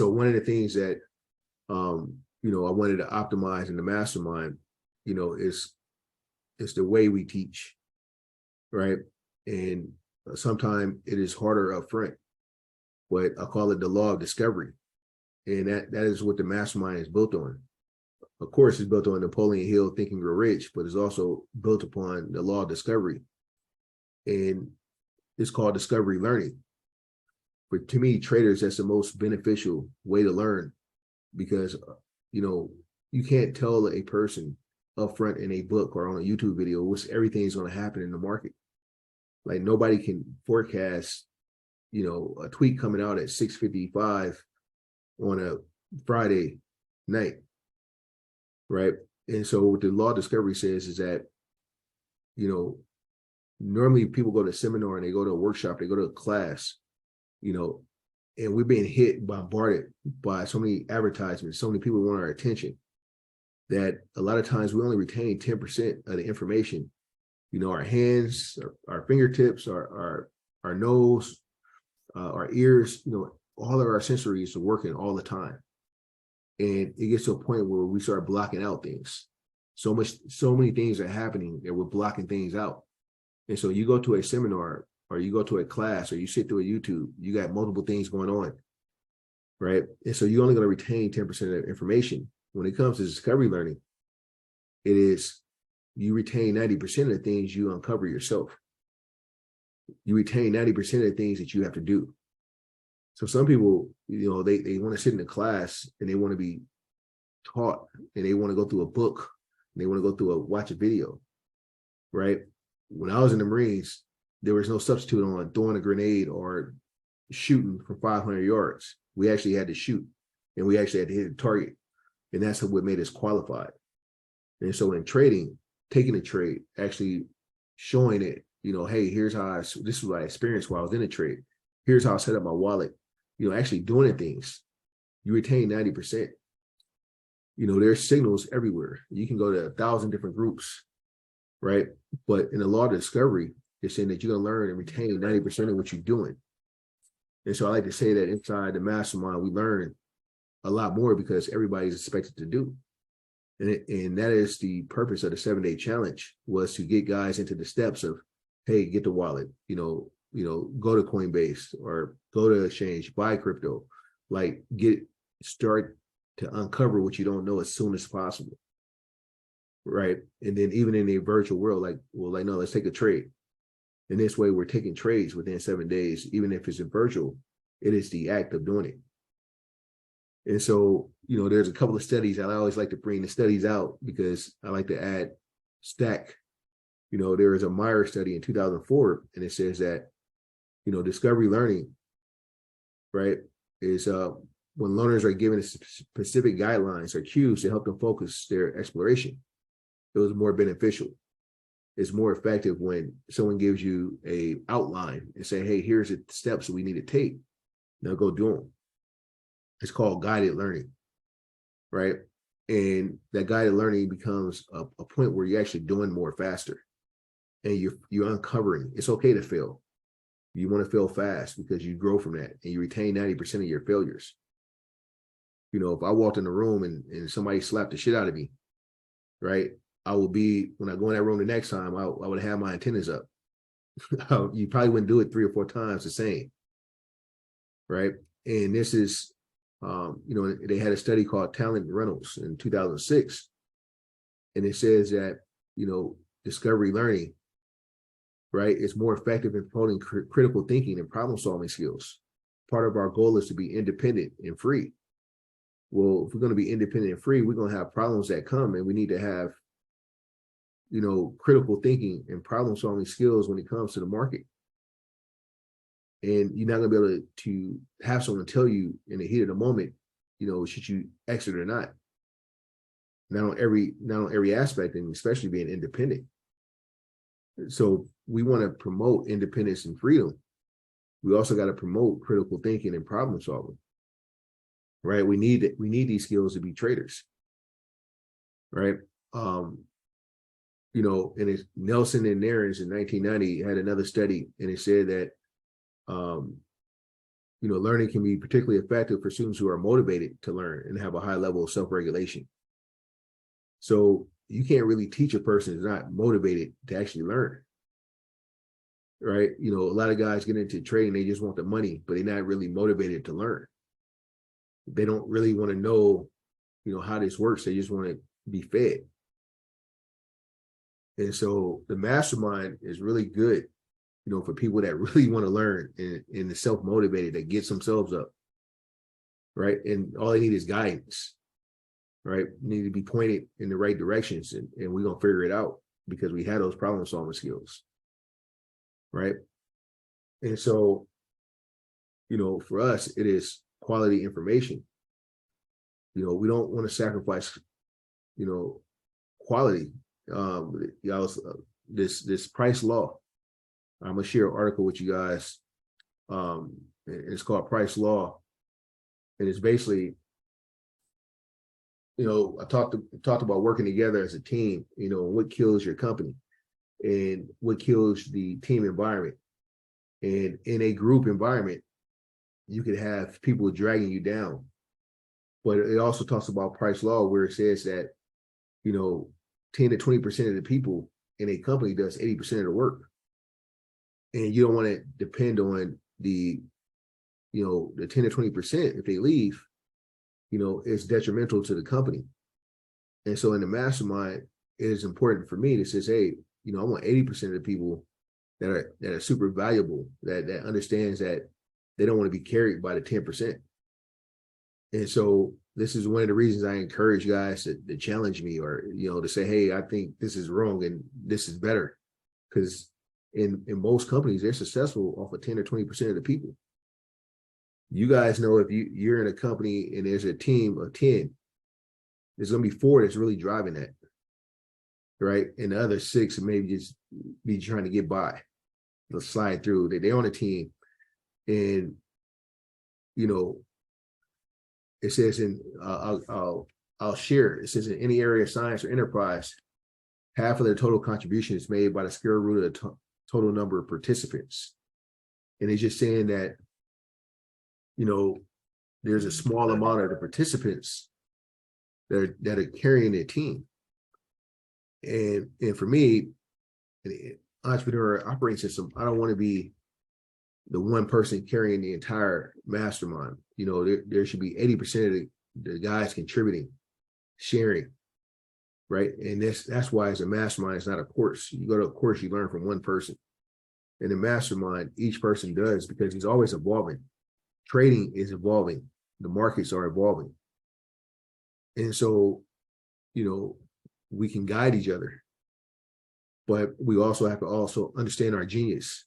So one of the things that I wanted to optimize in the mastermind, is the way we teach, right? And sometimes it is harder up front, but I call it the law of discovery. And that is what the mastermind is built on. Of course, it's built on Napoleon Hill, Think and Grow Rich, but it's also built upon the law of discovery. And it's called discovery learning. But to me, traders, that's the most beneficial way to learn, because, you can't tell a person upfront in a book or on a YouTube video what's everything is going to happen in the market. Like nobody can forecast, a tweet coming out at 6:55 on a Friday night, right? And so what the law of discovery says is that, normally people go to a seminar and they go to a workshop, they go to a class, and we're being bombarded by so many advertisements, so many people want our attention, that a lot of times we only retain 10% of the information. Our hands, our fingertips, our nose, our ears, all of our sensories are working all the time. And it gets to a point where we start blocking out things. So many things are happening that we're blocking things out. And so you go to a seminar or you go to a class or you sit through a YouTube, you got multiple things going on, right? And so you're only going to retain 10% of the information. When it comes to discovery learning, it is you retain 90% of the things you uncover yourself. You retain 90% of the things that you have to do. So some people, they want to sit in a class and they want to be taught and they want to go through a book and they want to go through watch a video, right? When I was in the Marines, there was no substitute on throwing a grenade or shooting from 500 yards. We actually had to shoot and we actually had to hit a target. And that's what made us qualified. And so in trading, taking a trade, actually showing it, hey, here's how this is what I experienced while I was in a trade. Here's how I set up my wallet, actually doing things, you retain 90%. There's signals everywhere. You can go to 1,000 different groups, right? But in the law of discovery, it's saying that you're going to learn and retain 90% of what you're doing. And so I like to say that inside the mastermind, we learn a lot more because everybody's expected to do. And that is the purpose of the 7-day challenge, was to get guys into the steps of, hey, get the wallet, go to Coinbase or go to exchange, buy crypto, start to uncover what you don't know as soon as possible. Right. And then even in a virtual world, no, let's take a trade. In this way, we're taking trades within 7 days, even if it's in virtual, it is the act of doing it. And so, there's a couple of studies. I always like to bring the studies out because I like to add stack. There was a Meyer study in 2004, and it says that, discovery learning, right, is when learners are given specific guidelines or cues to help them focus their exploration, it was more beneficial. It's more effective when someone gives you a outline and say, hey, here's the steps that we need to take. Now go do them. It's called guided learning, right? And that guided learning becomes a point where you're actually doing more faster and you're uncovering. It's okay to fail. You want to fail fast because you grow from that and you retain 90% of your failures. If I walked in the room and somebody slapped the shit out of me, right? When I go in that room the next time, I would have my antennas up. You probably wouldn't do it 3 or 4 times the same, right? And this is, they had a study called Talent Reynolds in 2006. And it says that, discovery learning, right, is more effective in promoting critical thinking and problem solving skills. Part of our goal is to be independent and free. Well, if we're going to be independent and free, we're going to have problems that come, and we need to have, critical thinking and problem solving skills when it comes to the market. And you're not going to be able to have someone tell you in the heat of the moment, should you exit or not? Not on every aspect, and especially being independent. So we want to promote independence and freedom. We also got to promote critical thinking and problem solving. Right? We need these skills to be traders. Right? And it's Nelson and Nairns in 1990 had another study, and it said that learning can be particularly effective for students who are motivated to learn and have a high level of self-regulation. So you can't really teach a person who's not motivated to actually learn, right? A lot of guys get into trading, they just want the money, but they're not really motivated to learn. They don't really want to know, how this works. They just want to be fed. And so the mastermind is really good, for people that really want to learn and the self-motivated that gets themselves up, right? And all they need is guidance, right? Need to be pointed in the right directions, and we're going to figure it out because we have those problem solving skills, right? And so, for us, it is quality information. We don't want to sacrifice, quality. This Price Law. I'm gonna share an article with you guys. It's called Price Law, and it's basically, I talked about working together as a team. What kills your company, and what kills the team environment. And in a group environment, you could have people dragging you down. But it also talks about Price Law, where it says that, 10 to 20% of the people in a company does 80% of the work. And you don't want to depend on the 10 to 20%. If they leave, it's detrimental to the company. And so in the mastermind, it is important for me to say, hey, I want 80% of the people that are super valuable, that understands that they don't want to be carried by the 10%. And so this is one of the reasons I encourage guys to challenge me, or, to say, hey, I think this is wrong and this is better. Because in most companies, they're successful off of 10 or 20% of the people. You guys know, if you're in a company and there's a team of 10, there's going to be 4 that's really driving that, right? And the other 6 maybe just be trying to get by. They'll slide through. They're on a team. And, it says I'll share it. It says in any area of science or enterprise, half of the total contribution is made by the square root of the total number of participants. And it's just saying that, there's a small amount of the participants that are carrying their team. And for me, an entrepreneur operating system, I don't want to be the one person carrying the entire mastermind. There should be 80% of the guys contributing, sharing, right? And that's why it's a mastermind. It's not a course. You go to a course, you learn from one person. In a mastermind, each person does, because he's always evolving. Trading is evolving. The markets are evolving. And so, we can guide each other, but we also have to understand our genius.